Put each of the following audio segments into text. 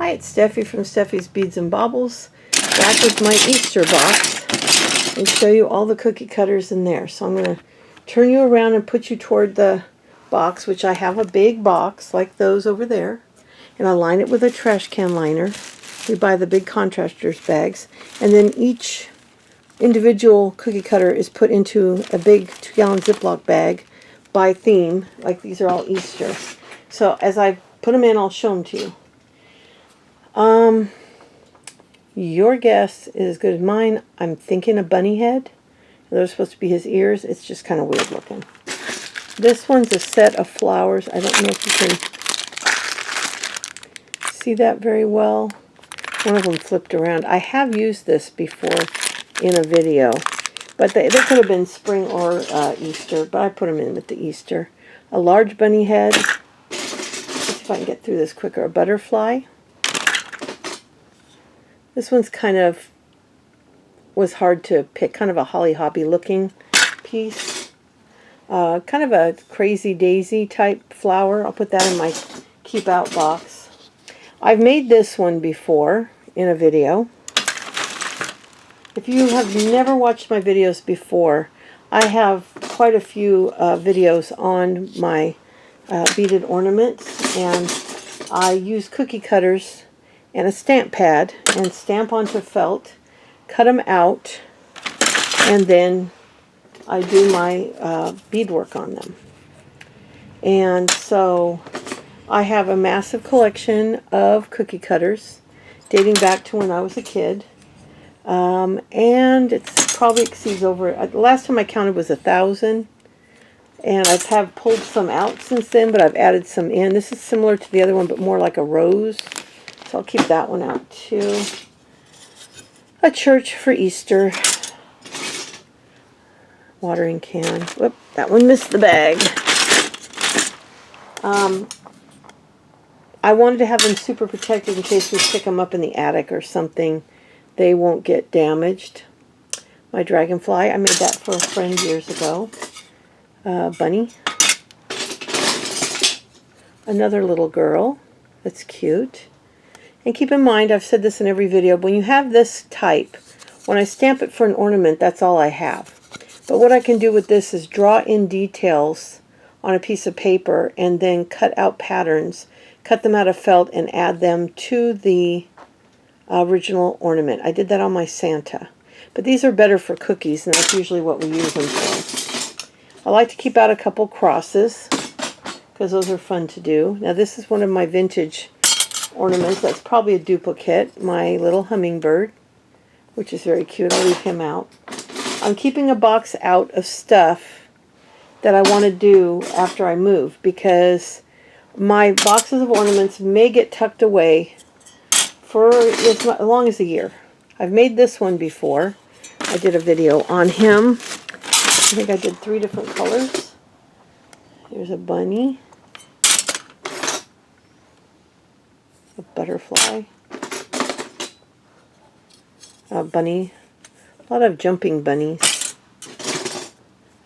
Hi, it's Steffi from Steffi's Beads and Baubles, back with my Easter box, and show you all the cookie cutters in there. So I'm going to turn you around and put you toward the box, which I have a big box like those over there, and I line it with a trash can liner. We buy the big contractor's bags, and then each individual cookie cutter is put into a big 2-gallon Ziploc bag by theme, like these are all Easter. So as I put them in, I'll show them to you. Your guess is as good as mine. I'm thinking a bunny head. Those are supposed to be his ears. It's just kind of weird looking. This one's a set of flowers. I don't know if you can see that very well. One of them flipped around. I have used this before in a video, but they could have been spring or Easter, but I put them in with the Easter. A large bunny head. Let's see if I can get through this quicker. A butterfly. This one's was hard to pick, kind of a Holly Hoppy looking piece. Kind of a crazy daisy type flower. I'll put that in my keep out box. I've made this one before in a video. If you have never watched my videos before, I have quite a few videos on my beaded ornaments, and I use cookie cutters and a stamp pad and stamp onto felt, cut them out, and then I do my beadwork on them. And so I have a massive collection of cookie cutters dating back to when I was a kid, and it probably exceeds over, the last time I counted was 1,000, and I have pulled some out since then, but I've added some in. This is similar to the other one, but more like a rose. So I'll keep that one out too. A church for Easter. Watering can. Whoop, that one missed the bag. I wanted to have them super protected in case we pick them up in the attic or something. They won't get damaged. My dragonfly, I made that for a friend years ago. Bunny. Another little girl. That's cute. And keep in mind, I've said this in every video, but when you have this type, when I stamp it for an ornament, that's all I have. But what I can do with this is draw in details on a piece of paper and then cut out patterns, cut them out of felt, and add them to the original ornament. I did that on my Santa. But these are better for cookies, and that's usually what we use them for. I like to keep out a couple crosses, because those are fun to do. Now this is one of my vintage ornaments. That's probably a duplicate. My little hummingbird, which is very cute. I'll leave him out. I'm keeping a box out of stuff that I want to do after I move, because my boxes of ornaments may get tucked away for as long as a year. I've made this one before. I did a video on him. I think I did 3 different colors. Here's a bunny. A butterfly, a bunny, a lot of jumping bunnies,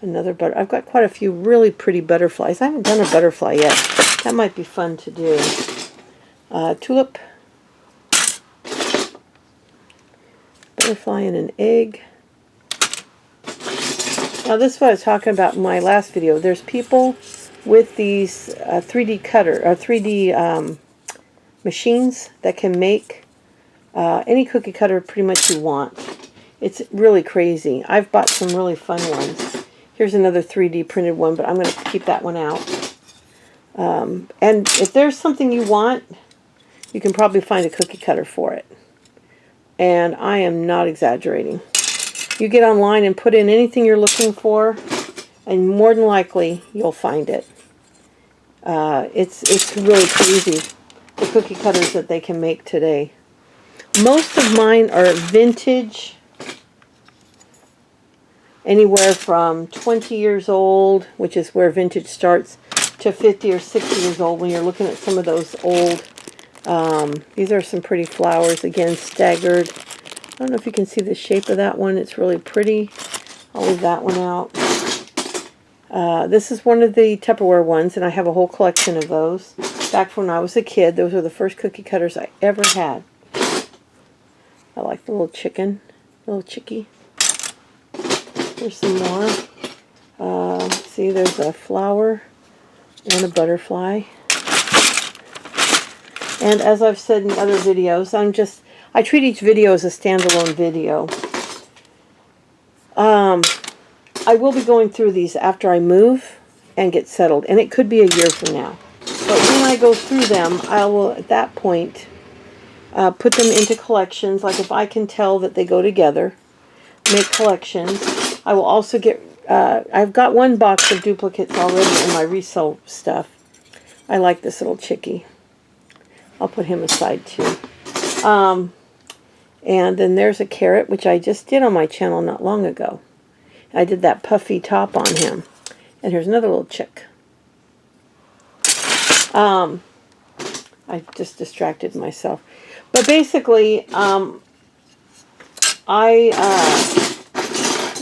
another I've got quite a few really pretty butterflies. I haven't done a butterfly yet. That might be fun to do. Tulip, butterfly and an egg. Now this is what I was talking about in my last video. There's people with these 3D cutter or 3D machines that can make any cookie cutter pretty much you want. It's really crazy. I've bought some really fun ones. Here's another 3D printed one, but I'm going to keep that one out. And if there's something you want, you can probably find a cookie cutter for it. And I am not exaggerating. You get online and put in anything you're looking for, and more than likely you'll find it. It's really crazy, the cookie cutters that they can make today. Most of mine are vintage, anywhere from 20 years old, which is where vintage starts, to 50 or 60 years old when you're looking at some of those old. These are some pretty flowers, again, staggered. I don't know if you can see the shape of that one. It's really pretty. I'll leave that one out. This is one of the Tupperware ones, and I have a whole collection of those. Back when I was a kid, those were the first cookie cutters I ever had. I like the little chicken, little chickie. Here's some more. See, there's a flower and a butterfly. And as I've said in other videos, I treat each video as a standalone video. I will be going through these after I move and get settled, and it could be a year from now. But when I go through them, I will, at that point, put them into collections. Like if I can tell that they go together, make collections. I will also get, I've got one box of duplicates already in my resale stuff. I like this little chickie. I'll put him aside too. And then there's a carrot, which I just did on my channel not long ago. I did that puffy top on him. And here's another little chick. I just distracted myself. But basically, I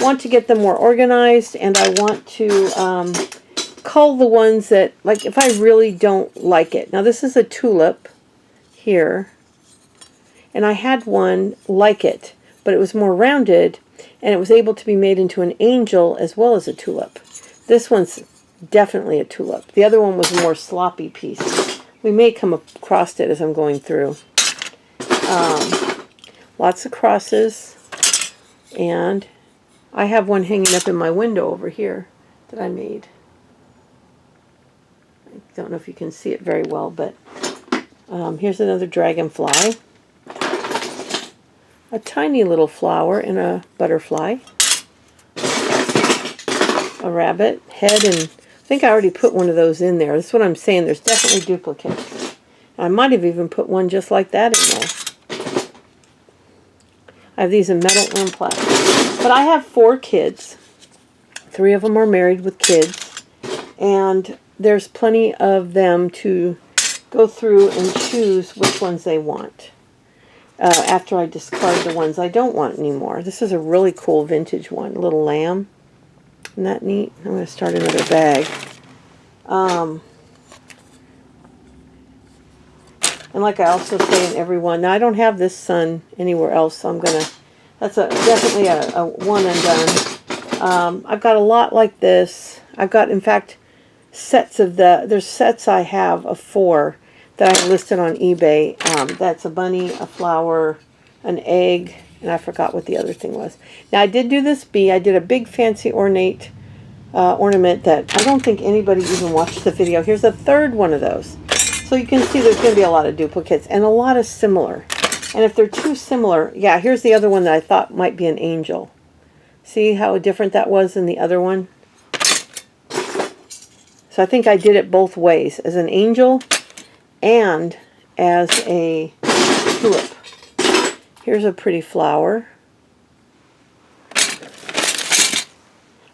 want to get them more organized, and I want to cull the ones that, like, if I really don't like it. Now, this is a tulip here, and I had one like it, but it was more rounded, and it was able to be made into an angel as well as a tulip. This one's definitely a tulip. The other one was a more sloppy piece. We may come across it as I'm going through. Lots of crosses, and I have one hanging up in my window over here that I made. I don't know if you can see it very well, but here's another dragonfly. A tiny little flower and a butterfly. A rabbit head, and I think I already put one of those in there. That's what I'm saying. There's definitely duplicates. I might have even put one just like that in there. I have these in metal and plastic. But I have 4 kids. 3 of them are married with kids. And there's plenty of them to go through and choose which ones they want. After I discard the ones I don't want anymore. This is a really cool vintage one. Little lamb. Isn't that neat? I'm going to start another bag. And like I also say in every one, now I don't have this sun anywhere else, so I'm going to, that's definitely a one and done. I've got a lot like this. I've got, in fact, sets of there's sets I have of 4 that I listed on eBay. That's a bunny, a flower, an egg, and I forgot what the other thing was. Now I did do this bee. I did a big fancy ornament that I don't think anybody even watched the video. Here's a 3rd one of those. So you can see there's going to be a lot of duplicates and a lot of similar. And if they're too similar, yeah, here's the other one that I thought might be an angel. See how different that was than the other one? So I think I did it both ways, as an angel and as a tulip. Here's a pretty flower.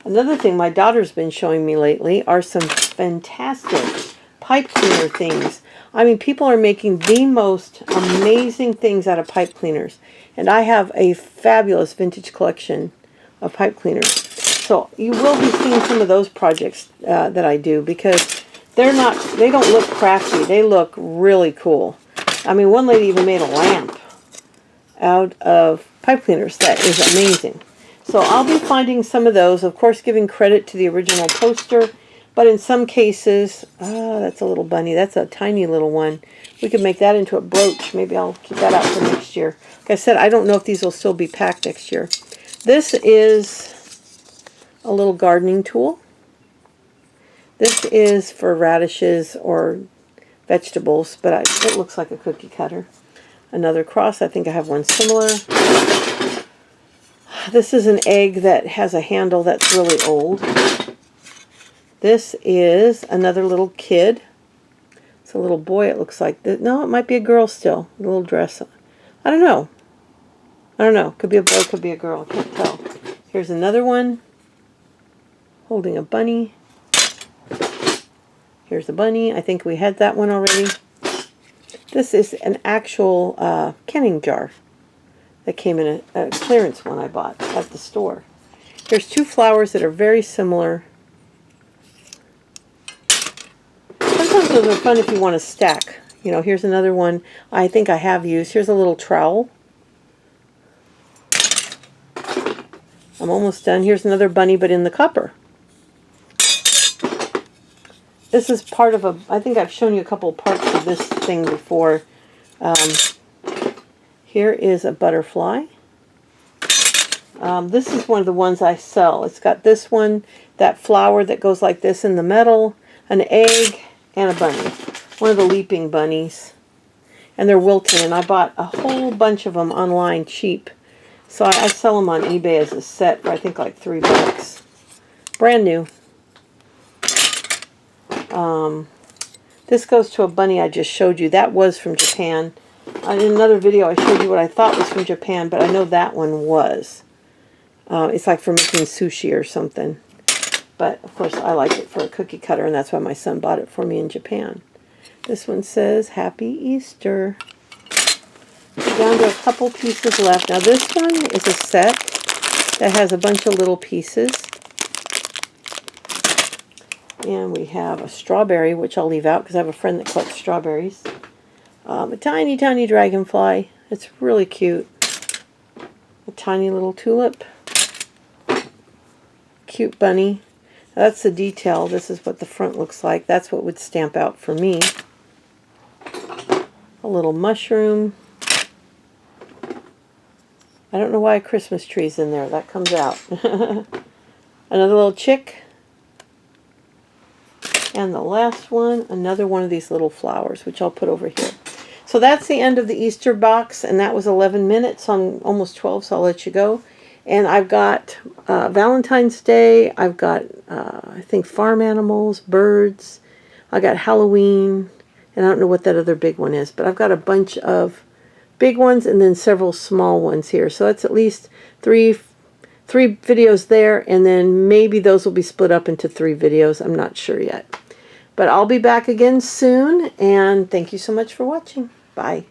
Another thing my daughter's been showing me lately are some fantastic pipe cleaner things. I mean, people are making the most amazing things out of pipe cleaners. And I have a fabulous vintage collection of pipe cleaners. So you will be seeing some of those projects that I do, because they don't look crafty. They look really cool. I mean, one lady even made a lamp out of pipe cleaners. That is amazing. So I'll be finding some of those, of course giving credit to the original poster, but in some cases, that's a little bunny. That's a tiny little one. We could make that into a brooch. Maybe I'll keep that out for next year. Like I said, I don't know if these will still be packed next year. This is a little gardening tool. This is for radishes or vegetables, but it looks like a cookie cutter. Another cross. I think I have one similar. This is an egg that has a handle that's really old. This is another little kid. It's a little boy, it looks like. No, it might be a girl still. A little dress. I don't know. Could be a boy, could be a girl. I can't tell. Here's another one. Holding a bunny. Here's a bunny. I think we had that one already. This is an actual canning jar that came in a clearance one I bought at the store. There's 2 flowers that are very similar. Sometimes those are fun if you want to stack. You know, here's another one I think I have used. Here's a little trowel. I'm almost done. Here's another bunny, but in the copper. This is part of a, I think I've shown you a couple parts of this thing before. Here is a butterfly. This is one of the ones I sell. It's got this one, that flower that goes like this in the metal, an egg, and a bunny. One of the leaping bunnies. And they're wilting, and I bought a whole bunch of them online cheap. So I sell them on eBay as a set for I think like $3. Brand new. This goes to a bunny I just showed you. That was from Japan. In another video I showed you what I thought was from Japan, but I know that one was. It's like for making sushi or something. But of course I like it for a cookie cutter, and that's why my son bought it for me in Japan. This one says, Happy Easter. We're down to a couple pieces left. Now this one is a set that has a bunch of little pieces. And we have a strawberry, which I'll leave out because I have a friend that collects strawberries. A tiny, tiny dragonfly. It's really cute. A tiny little tulip. Cute bunny. Now that's the detail. This is what the front looks like. That's what would stamp out for me. A little mushroom. I don't know why a Christmas tree's in there. That comes out. Another little chick. And the last one, another one of these little flowers, which I'll put over here. So that's the end of the Easter box, and that was 11 minutes. So I'm almost 12, so I'll let you go. And I've got Valentine's Day. I've got, I think, farm animals, birds. I got Halloween, and I don't know what that other big one is, but I've got a bunch of big ones and then several small ones here. So that's at least three videos there, and then maybe those will be split up into 3 videos. I'm not sure yet. But I'll be back again soon, and thank you so much for watching. Bye.